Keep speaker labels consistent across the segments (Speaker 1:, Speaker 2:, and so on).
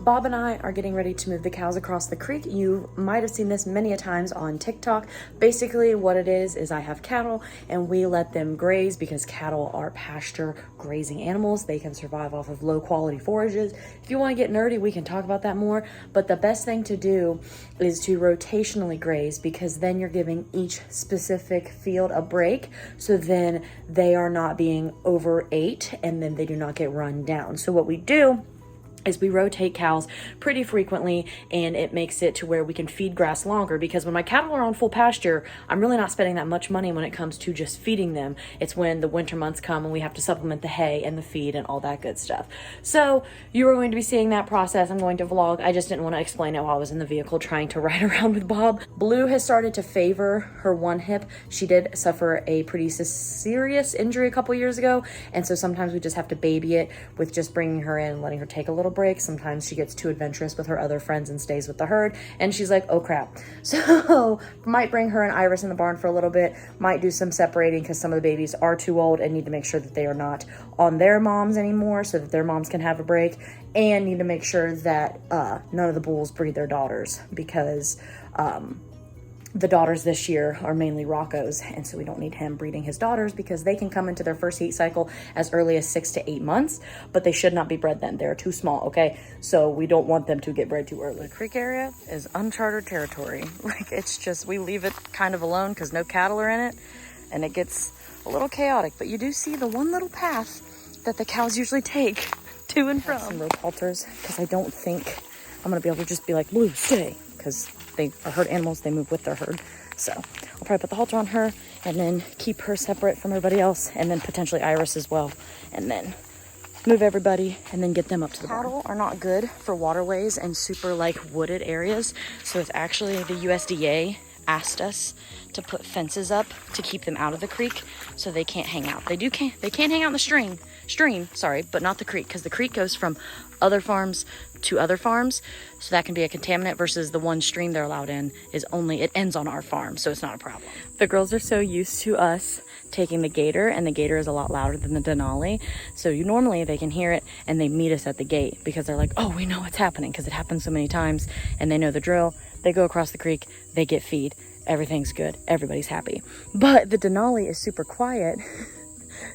Speaker 1: Bob and I are getting ready to move the cows across the creek. You might have seen this many a times on TikTok. Basically what it is I have cattle and we let them graze because cattle are pasture grazing animals. They can survive off of low quality forages. If you want to get nerdy, we can talk about that more, but the best thing to do is to rotationally graze, because then you're giving each specific field a break, so then they are not being overate and then they do not get run down. So what we do is we rotate cows pretty frequently, and it makes it to where we can feed grass longer, because when my cattle are on full pasture, I'm really not spending that much money when it comes to just feeding them. It's when the winter months come and we have to supplement the hay and the feed and all that good stuff. So you are going to be seeing that process. I'm going to vlog. I just didn't want to explain it while I was in the vehicle trying to ride around with Bob. Blue has started to favor her one hip. She did suffer a pretty serious injury a couple years ago, and so sometimes we just have to baby it with just bringing her in and letting her take a little break. Sometimes she gets too adventurous with her other friends and stays with the herd, and she's like, oh crap. So might bring her and Iris in the barn for a little bit, might do some separating because some of the babies are too old and need to make sure that they are not on their moms anymore so that their moms can have a break, and need to make sure that none of the bulls breed their daughters, because the daughters this year are mainly Rocco's, and so we don't need him breeding his daughters because they can come into their first heat cycle as early as 6 to 8 months, but they should not be bred then. They're too small, okay? So we don't want them to get bred too early. The creek area is uncharted territory. Like, it's just, we leave it kind of alone because no cattle are in it, and it gets a little chaotic, but you do see the one little path that the cows usually take to and from. Some rope halters, because I don't think I'm gonna be able to just be like, Blue, stay, because they are herd animals, they move with their herd. So I'll probably put the halter on her and then keep her separate from everybody else, and then potentially Iris as well, and then move everybody and then get them up to the barn. Cattle are not good for waterways and super like wooded areas, so it's actually the USDA asked us to put fences up to keep them out of the creek so they can't hang out. They can hang out in the stream, but not the creek, because the creek goes from other farms to other farms, so that can be a contaminant, versus the one stream they're allowed in is only, it ends on our farm, so it's not a problem. The girls are so used to us taking the gator, and the gator is a lot louder than the Denali, so normally they can hear it and they meet us at the gate because they're like, oh, we know what's happening, because it happens so many times and they know the drill. They go across the creek, they get feed, everything's good, everybody's happy. But the Denali is super quiet.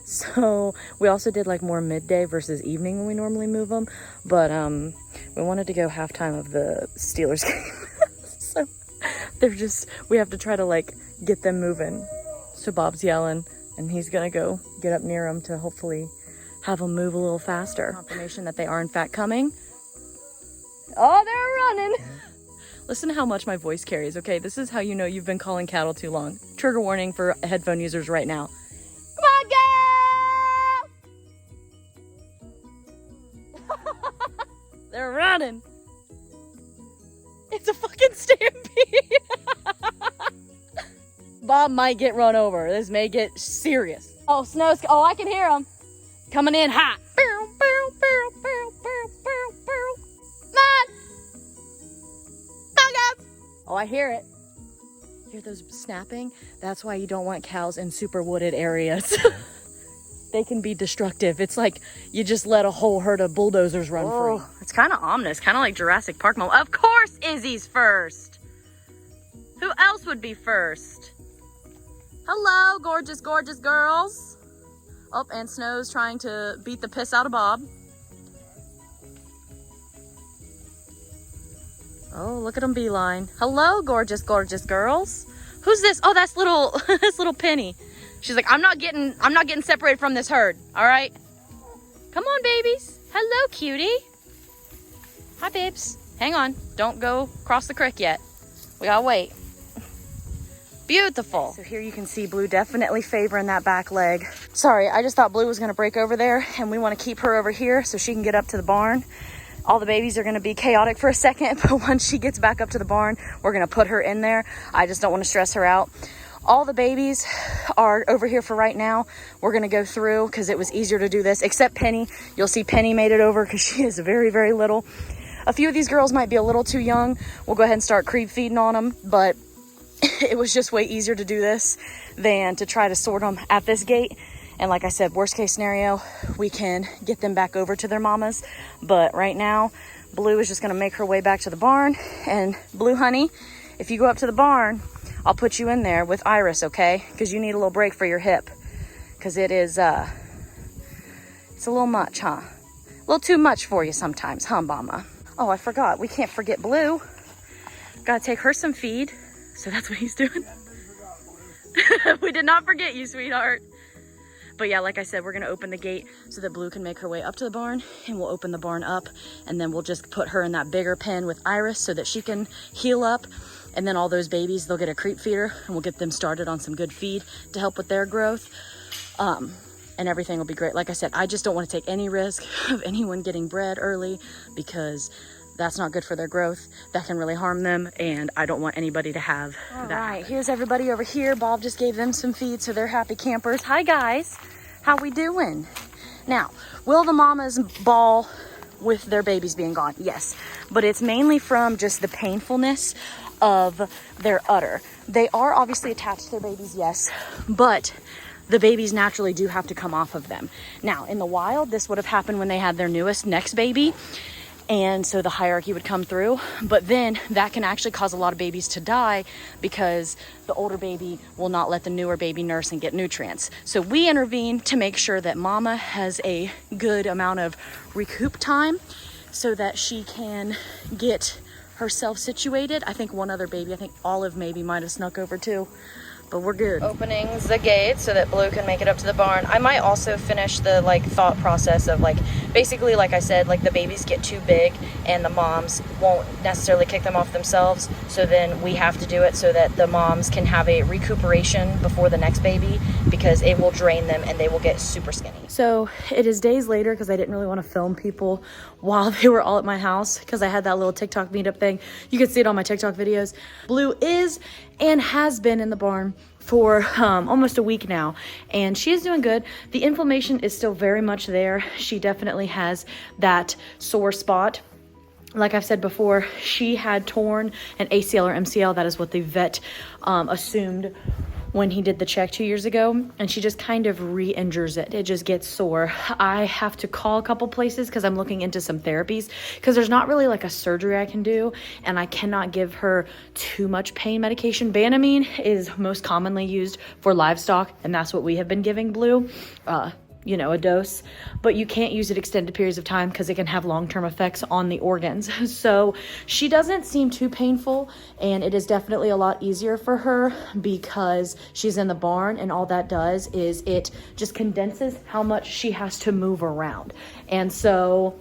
Speaker 1: So we also did like more midday versus evening when we normally move them, but we wanted to go halftime of the Steelers game. So they're just, we have to try to like get them moving. So Bob's yelling and he's gonna go get up near them to hopefully have them move a little faster. Confirmation that they are in fact coming. Oh, they're running. Listen to how much my voice carries, okay? This is how you know you've been calling cattle too long. Trigger warning for headphone users right now. Come on, girl! They're running. It's a fucking stampede. Bob might get run over. This may get serious. Oh, Snow's, oh, I can hear them. Coming in hot. Oh, I hear it. Hear those snapping? That's why you don't want cows in super wooded areas. They can be destructive. It's like you just let a whole herd of bulldozers run free. It's kind of ominous, kind of like Jurassic Park moment. Of course Izzy's first. Who else would be first? Hello, gorgeous, gorgeous girls. Oh, and Snow's trying to beat the piss out of Bob. Oh, look at them beeline. Hello, gorgeous, gorgeous girls. Who's this? Oh, that's little, that's little Penny. She's like, I'm not getting separated from this herd. All right. Come on, babies. Hello, cutie. Hi, babes. Hang on. Don't go across the creek yet. We gotta wait. Beautiful. So here you can see Blue definitely favoring that back leg. Sorry, I just thought Blue was gonna break over there, and we wanna keep her over here so she can get up to the barn. All the babies are gonna be chaotic for a second, but once she gets back up to the barn, we're gonna put her in there. I just don't wanna stress her out. All the babies are over here for right now. We're gonna go through because it was easier to do this, except Penny. You'll see Penny made it over because she is very, very little. A few of these girls might be a little too young. We'll go ahead and start creep feeding on them, but it was just way easier to do this than to try to sort them at this gate. And like I said, worst case scenario, we can get them back over to their mamas. But right now, Blue is just gonna make her way back to the barn. And Blue, honey, if you go up to the barn, I'll put you in there with Iris, okay? Because you need a little break for your hip. Because it is, it's a little much, huh? A little too much for you sometimes, huh, Mama? Oh, I forgot. We can't forget Blue. Gotta take her some feed. So that's what he's doing. We did not forget you, sweetheart. But yeah, like I said, we're gonna open the gate so that Blue can make her way up to the barn, and we'll open the barn up, and then we'll just put her in that bigger pen with Iris so that she can heal up. And then all those babies, they'll get a creep feeder, and we'll get them started on some good feed to help with their growth. And everything will be great. Like I said, I just don't want to take any risk of anyone getting bred early, because that's not good for their growth. That can really harm them, and I don't want anybody to have that. All right, here's everybody over here. Bob just gave them some feed, so they're happy campers. Hi guys, how we doing? Now, will the mamas bawl with their babies being gone? Yes, but it's mainly from just the painfulness of their udder. They are obviously attached to their babies, yes, but the babies naturally do have to come off of them. Now, in the wild, this would have happened when they had their next baby, and so the hierarchy would come through. But then that can actually cause a lot of babies to die because the older baby will not let the newer baby nurse and get nutrients. So we intervene to make sure that mama has a good amount of recoup time so that she can get herself situated. I think one other baby, I think Olive maybe might have snuck over too, but we're good. Opening the gate so that Blue can make it up to the barn. I might also finish the thought process of basically, like I said, the babies get too big and the moms won't necessarily kick them off themselves. So then we have to do it so that the moms can have a recuperation before the next baby, because it will drain them and they will get super skinny. So it is days later, because I didn't really want to film people while they were all at my house, because I had that little TikTok meetup thing. You can see it on my TikTok videos. Blue is and has been in the barn for almost a week now, and she is doing good. The inflammation is still very much there. She definitely has that sore spot. Like I've said before, she had torn an ACL or MCL. That is what the vet assumed when he did the check 2 years ago, and she just kind of re-injures it. It just gets sore. I have to call a couple places because I'm looking into some therapies, because there's not really a surgery I can do, and I cannot give her too much pain medication. Banamine is most commonly used for livestock, and that's what we have been giving Blue. A dose, but you can't use it extended periods of time because it can have long-term effects on the organs. So she doesn't seem too painful, and it is definitely a lot easier for her because she's in the barn, and all that does is it just condenses how much she has to move around. And so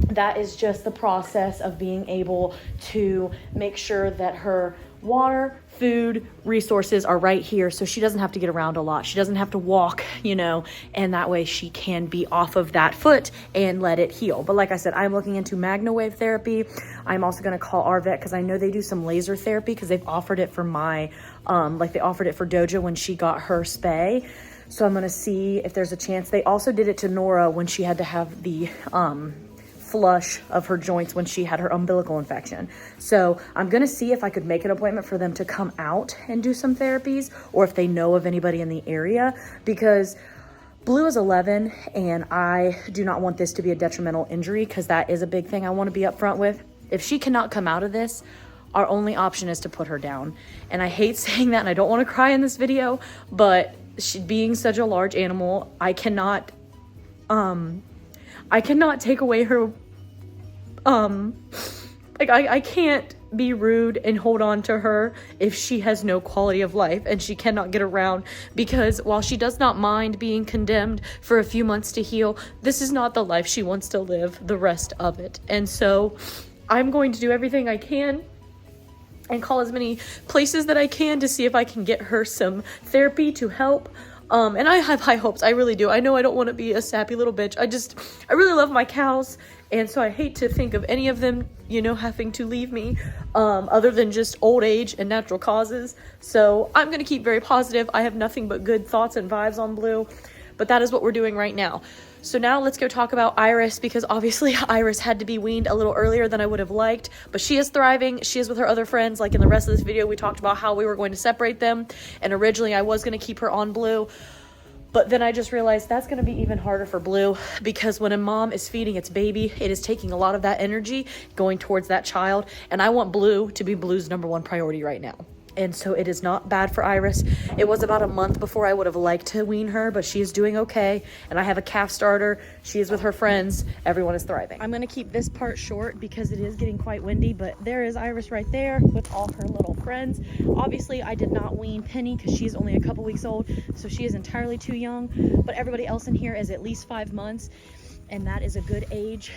Speaker 1: that is just the process of being able to make sure that her water, food, resources are right here, so she doesn't have to get around a lot. She doesn't have to walk, and that way she can be off of that foot and let it heal. But like I said, I'm looking into magna-wave therapy. I'm also going to call our vet because I know they do some laser therapy, because they've offered it for my, they offered it for Doja when she got her spay. So I'm going to see if there's a chance. They also did it to Nora when she had to have the, flush of her joints when she had her umbilical infection. So I'm gonna see if I could make an appointment for them to come out and do some therapies, or if they know of anybody in the area, because Blue is 11 and I do not want this to be a detrimental injury, because that is a big thing I want to be upfront with. If she cannot come out of this, our only option is to put her down. And I hate saying that, and I don't want to cry in this video, but she, being such a large animal, I cannot take away her, I can't be rude and hold on to her if she has no quality of life and she cannot get around, because while she does not mind being condemned for a few months to heal, this is not the life she wants to live the rest of it. And so I'm going to do everything I can and call as many places that I can to see if I can get her some therapy to help. And I have high hopes. I really do. I know I don't want to be a sappy little bitch. I really love my cows. And so I hate to think of any of them, having to leave me, other than just old age and natural causes. So I'm going to keep very positive. I have nothing but good thoughts and vibes on Blue, but that is what we're doing right now. So now let's go talk about Iris, because obviously Iris had to be weaned a little earlier than I would have liked, but she is thriving. She is with her other friends. Like in the rest of this video, we talked about how we were going to separate them. And originally I was going to keep her on Blue, But then I just realized that's going to be even harder for Blue, because when a mom is feeding its baby, it is taking a lot of that energy going towards that child. And I want Blue to be Blue's #1 priority right now. And so it is not bad for Iris. It was about a month before I would have liked to wean her, but she is doing okay. And I have a calf starter. She is with her friends. Everyone is thriving. I'm going to keep this part short because it is getting quite windy, but there is Iris right there with all her little friends. Obviously, I did not wean Penny because she's only a couple weeks old, so she is entirely too young. But everybody else in here is at least 5 months. And that is a good age.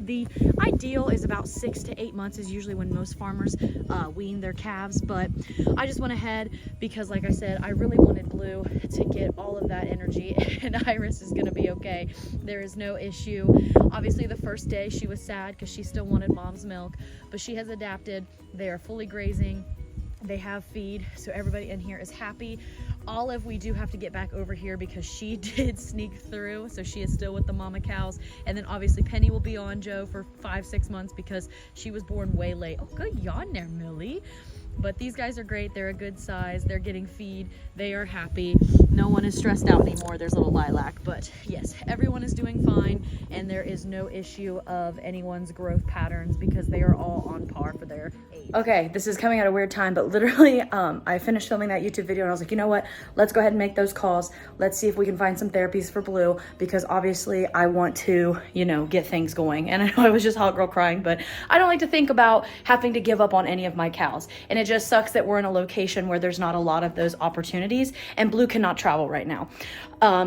Speaker 1: The ideal is about 6 to 8 months is usually when most farmers wean their calves, but I just went ahead because, like I said, I really wanted Blue to get all of that energy, and Iris is gonna be okay. There is no issue. Obviously the first day she was sad because she still wanted mom's milk, but she has adapted. They are fully grazing. They have feed, so everybody in here is happy. Olive, we do have to get back over here because she did sneak through, so she is still with the mama cows. And then obviously Penny will be on Joe for 5-6 months because she was born way late. Oh, good yawn there, Millie. But these guys are great. They're a good size. They're getting feed. They are happy. No one is stressed out anymore. There's little Lilac. But yes, everyone is doing fine. And there is no issue of anyone's growth patterns because they are all on par for their age. Okay, this is coming at a weird time, but literally I finished filming that YouTube video and I was like, you know what? Let's go ahead and make those calls. Let's see if we can find some therapies for Blue, because obviously I want to, you know, get things going. And I know I was just hot girl crying, but I don't like to think about having to give up on any of my cows. And it just sucks that we're in a location where there's not a lot of those opportunities, and Blue cannot travel right now.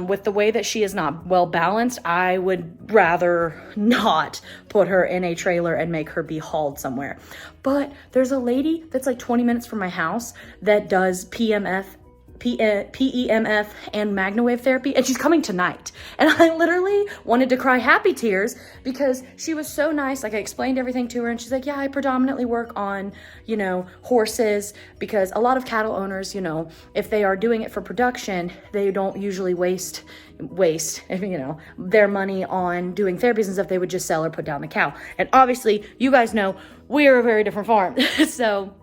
Speaker 1: With the way that she is not well balanced, I would rather not put her in a trailer and make her be hauled somewhere. But there's a lady that's like 20 minutes from my house that does PEMF and magnawave therapy, and she's coming tonight. And I literally wanted to cry happy tears because she was so nice. Like, I explained everything to her and she's like, yeah, I predominantly work on, you know, horses, because a lot of cattle owners, you know, if they are doing it for production, they don't usually waste, you know, their money on doing therapies and stuff. They would just sell or put down the cow. And obviously, you guys know we're a very different farm. So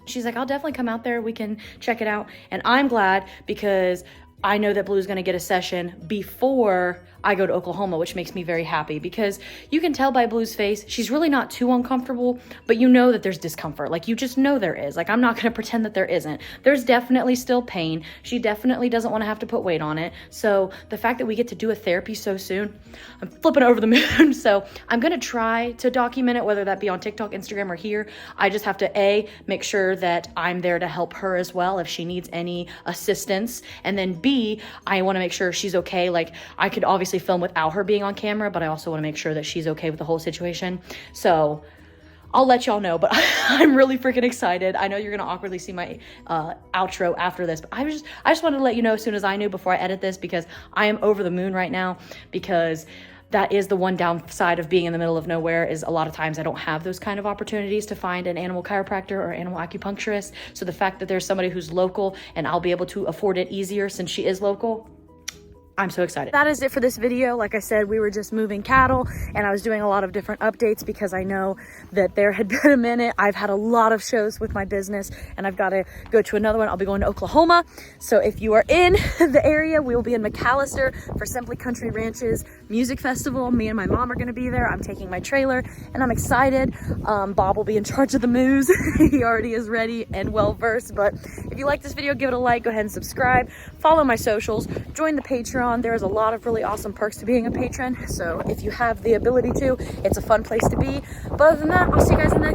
Speaker 1: she's like, I'll definitely come out there. We can check it out. And I'm glad because I know that Blue's going to get a session before I go to Oklahoma, which makes me very happy because you can tell by Blue's face, she's really not too uncomfortable, but you know that there's discomfort. Like, you just know there is. Like, I'm not going to pretend that there isn't. There's definitely still pain. She definitely doesn't want to have to put weight on it. So the fact that we get to do a therapy so soon, I'm flipping over the moon. So I'm going to try to document it, whether that be on TikTok, Instagram, or here. I just have to A, make sure that I'm there to help her as well if she needs any assistance. And then B, I want to make sure she's okay. Like, I could obviously film without her being on camera, but I also want to make sure that she's okay with the whole situation. So I'll let y'all know, but I'm really freaking excited. I know you're gonna awkwardly see my outro after this, but I just wanted to let you know as soon as I knew before I edit this, because I am over the moon right now, because that is the one downside of being in the middle of nowhere, is a lot of times I don't have those kind of opportunities to find an animal chiropractor or animal acupuncturist. So the fact that there's somebody who's local and I'll be able to afford it easier since she is local, I'm so excited. That is it for this video. Like I said, we were just moving cattle and I was doing a lot of different updates because I know that there had been a minute. I've had a lot of shows with my business and I've got to go to another one. I'll be going to Oklahoma. So if you are in the area, we will be in McAllister for Simply Country Ranch's music festival. Me and my mom are going to be there. I'm taking my trailer and I'm excited. Bob will be in charge of the moves. He already is ready and well versed. But if you like this video, give it a like, go ahead and subscribe, follow my socials, join the Patreon. There is a lot of really awesome perks to being a patron. So if you have the ability to, it's a fun place to be. But other than that, I'll see you guys in the